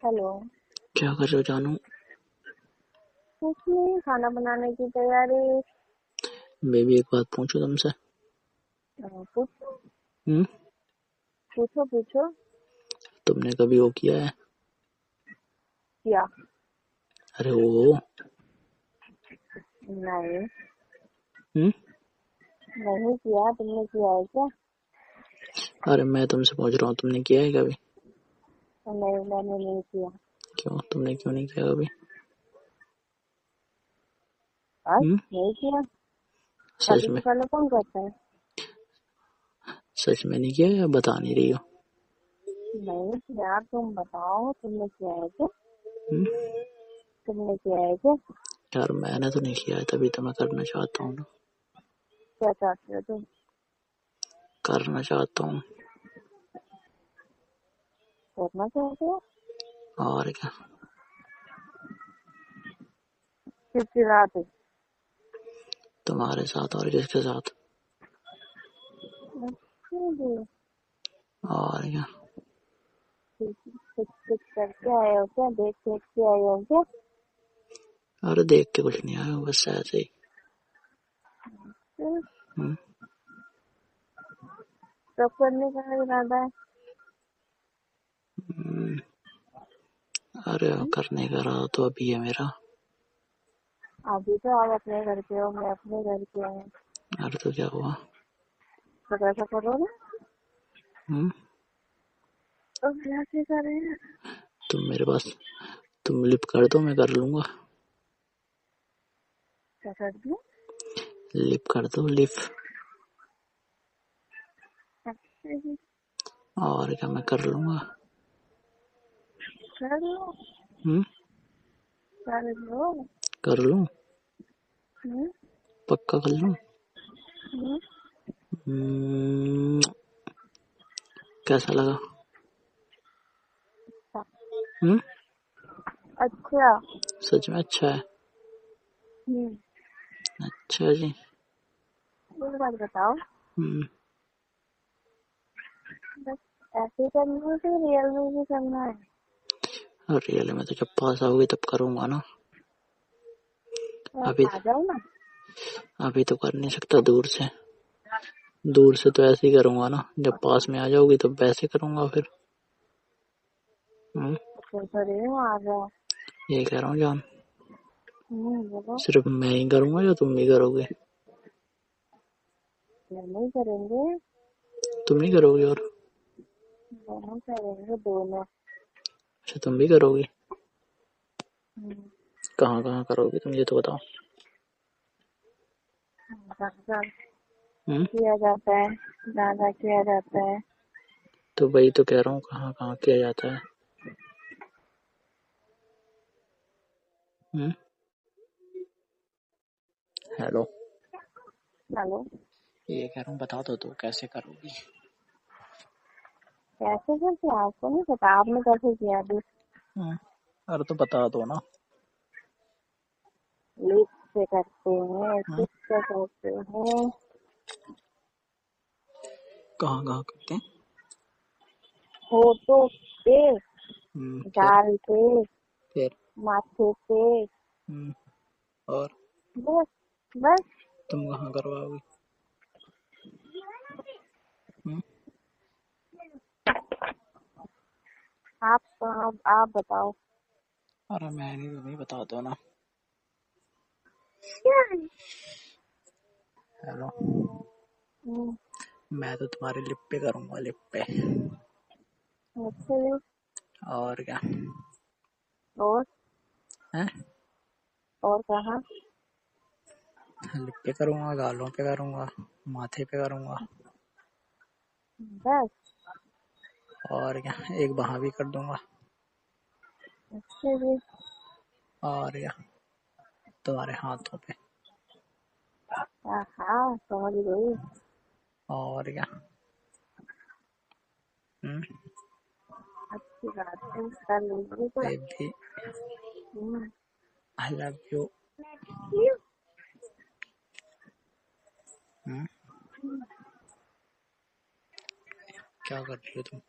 Hello. क्या कर रहे हो जानू? कुछ नहीं, खाना बनाने की तैयारी। बेबी एक बात पूछूं तुमसे? पूछो हम्म। पूछो पूछो। तुमने कभी वो किया है? क्या? अरे वो। नहीं, हम्म। नहीं किया। तुमने किया है क्या? अरे मैं तुमसे पूछ रहा हूँ, तुमने किया है कभी? नहीं, मैंने नहीं किया। क्यों, तुमने क्यों नहीं किया कभी? बस हम्म। नहीं किया। सच शादी में? से पहले कौन करता है? सच में नहीं किया या बता नहीं रही हो? नहीं किया। तुम बताओ, तुमने किया है क्या? हम्म। तुमने किया है क्या? यार मैंने तो नहीं किया है, तभी तो मैं करना चाहता हूँ ना। क्या चाहते हो तुम? करना चाहता हूँ। करना चाहते हो? और क्या। चिड़चिड़ाते? तुम्हारे साथ और किसके साथ? अच्छा जी। और क्या। कुछ कुछ करके आए हो क्या? देख देख के आए हो क्या? अरे देख के कुछ नहीं आया हूँ, बस ऐसे ही। हम्म, हम्म। कब करने का इरादा है? हम्म। अरे हम्म? करने का रहा तो अभी है मेरा। अभी तो आप अपने घर पे हो, मैं अपने घर पे हूँ। अरे तो क्या हुआ? तो कैसा करो ना? हम्म। तो कैसे करें? तुम मेरे पास, तुम लिप कर दो, मैं कर लूंगा। क्या कर दूँ? लिप कर दो, लिप। अच्छा जी। और क्या, मैं कर लूंगा। कर लो। हम्म। कर लो। कर लूं? हम्म, पक्का कर लूं? हम्म, हम्म। कैसा लगा? हम्म। अच्छा। सच में अच्छा है? हम्म। अच्छा जी। एक बात बताओ। हम्म। बस ऐसे ही करना है कि रियल में भी करना है? और रियल में तो जब पास आओगे तब करूंगा ना। तो अभी, आ जाओ ना। अभी तो कर नहीं सकता दूर से। दूर से तो ऐसे ही करूंगा ना, जब पास में आ जाओगी तब वैसे करूंगा फिर। हम्म। तो थोड़ी ना आ जाओ। ये कह रहा हूँ जान। बोलो। सिर्फ मैं ही करूंगा या तुम भी करोगे? नहीं करेंगे। तुम नहीं करोगे और? दोनों करेंगे, दोनों। अच्छा तुम भी करोगी? हम्म, कहाँ कहाँ करोगी तुम, ये तो बताओ। ज्यादा हम्म। किया जाता है। ज्यादा किया जाता है। तो वही तो कह रहा हूँ, कहाँ कहाँ किया जाता है। हम्म। हेलो। चलो। ये कह रहा हूँ बता तो कैसे करोगी? कैसे करते? आपको नहीं पता? आपने कैसे किया अभी? हम्म। अरे तो बता दो ना। लिप से करते हैं, हम्म। किस से करते हैं? कहाँ कहाँ करते हैं? होठों पे, फिर? गाल पे, फिर? माथे पे। हम्म। और? बस। बस। तुम कहाँ करवाओगी? हम्म। आप बताओ। अरे मैं नहीं, तुम्हें बता दो ना। क्या है? हेलो। हम्म, मैं तो तुम्हारे लिप पे करूंगा, लिप पे। अच्छा जी। और क्या। और? है? और कहाँ? लिप पे करूंगा, गालों पे करूंगा, माथे पे करूंगा। बस। और क्या, एक वहां भी कर दूंगा। अच्छा जी। और क्या, तुम्हारे हाथों पे। हाँ, समझ गई। और क्या। हम्म। अच्छी बात है, कर लीजिए तो। Baby, hmm, I love you. Hmm. क्या कर रही हो तुम?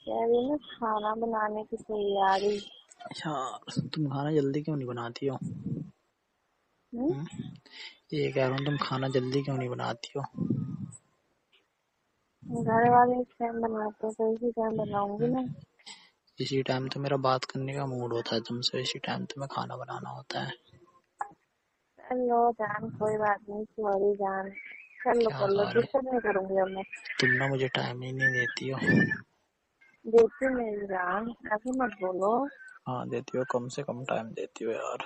कह रही हूँ खाना बनाने की तैयारी। यार तुम खाना जल्दी क्यों नहीं बनाती हो? हम्म? ये कह रहा हूँ तुम खाना जल्दी क्यों नहीं बनाती हो? घर वाले इस टाइम बनाते हैं तो इसी टाइम बनाऊंगी ना। इसी टाइम तो मेरा बात करने का मूड होता है तुमसे, इसी टाइम तुम्हें खाना बनाना होता है। लो जान, कोई बात नहीं, सॉरी जान। कर लो क्या कर लो, सॉरी? डिस्टर्ब नहीं करूंगी अब मैं। तुम ना मुझे टाइम ही नहीं देती हो। देती हूँ मेरी जान, ऐसे मत बोलो। हाँ देती हो, कम से कम टाइम देती हो यार।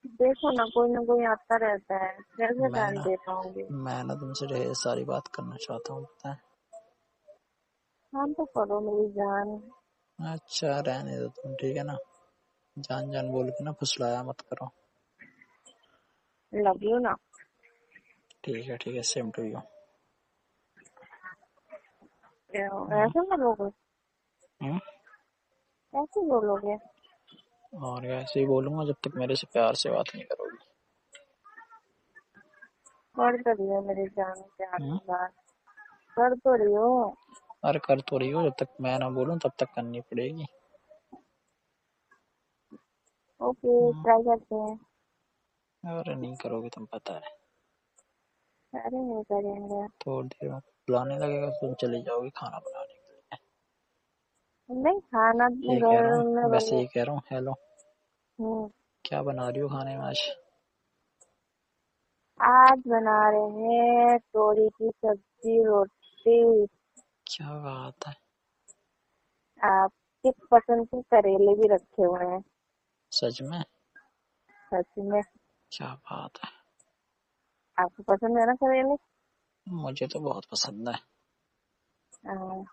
देखो ना कोई आता रहता है, कैसे मैं टाइम ना दे पाऊंगी। मैं ना तुमसे ढेर सारी बात करना चाहता हूँ, पता है। हाँ तो करो मेरी जान। अच्छा रहने दो तुम, ठीक है ना। जान जान बोल के ना फुसलाया मत करो। लव यू ना। ठीक है, सेम टू यू। ऐसे बोलोगे? ऐसे बोलोगे? और ऐसे ही बोलूंगा जब तक मेरे से प्यार से बात नहीं करोगी। कर तो रही हो मेरी जान, प्यार हम्म? की बात कर तो रही हो। अरे कर तो रही हो, जब तक मैं ना बोलूं तब तक करनी पड़ेगी। ओके, ट्राई करते हैं। अरे नहीं करोगी तुम, पता है। अरे नहीं करेंगे। थोड़ी देर में बुलाने लगेगा तो तुम चली जाओगी खाना बनाने के लिए। नहीं, खाना ये कह रहा घर में हूँ, वैसे बने। ये कह रहा हूँ, हेलो। हम्म। क्या बना रही हो खाने में आज? आज बना रहे हैं तोरी की सब्जी, रोटी। क्या बात है। आपकी पसंद के करेले भी रखे हुए हैं। सच में? सच में। क्या बात है। आपको पसंद है ना करेले? मुझे तो बहुत पसंद है। हाँ,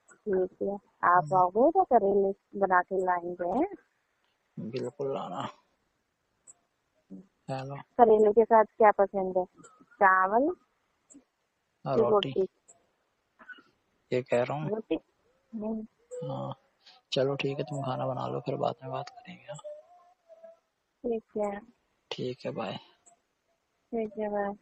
ठीक है। आप आओगे तो करेले बना के लाएंगे। बिल्कुल आना। हेलो। करेले के साथ क्या पसंद है? चावल हाँ, की रोटी। रोटी? ये कह रहा हूँ। रोटी। हाँ चलो ठीक है, तुम खाना बना लो, फिर बाद में बात करेंगे, हाँ? ठीक है। ठीक है, बाय। ठीक है, बाय।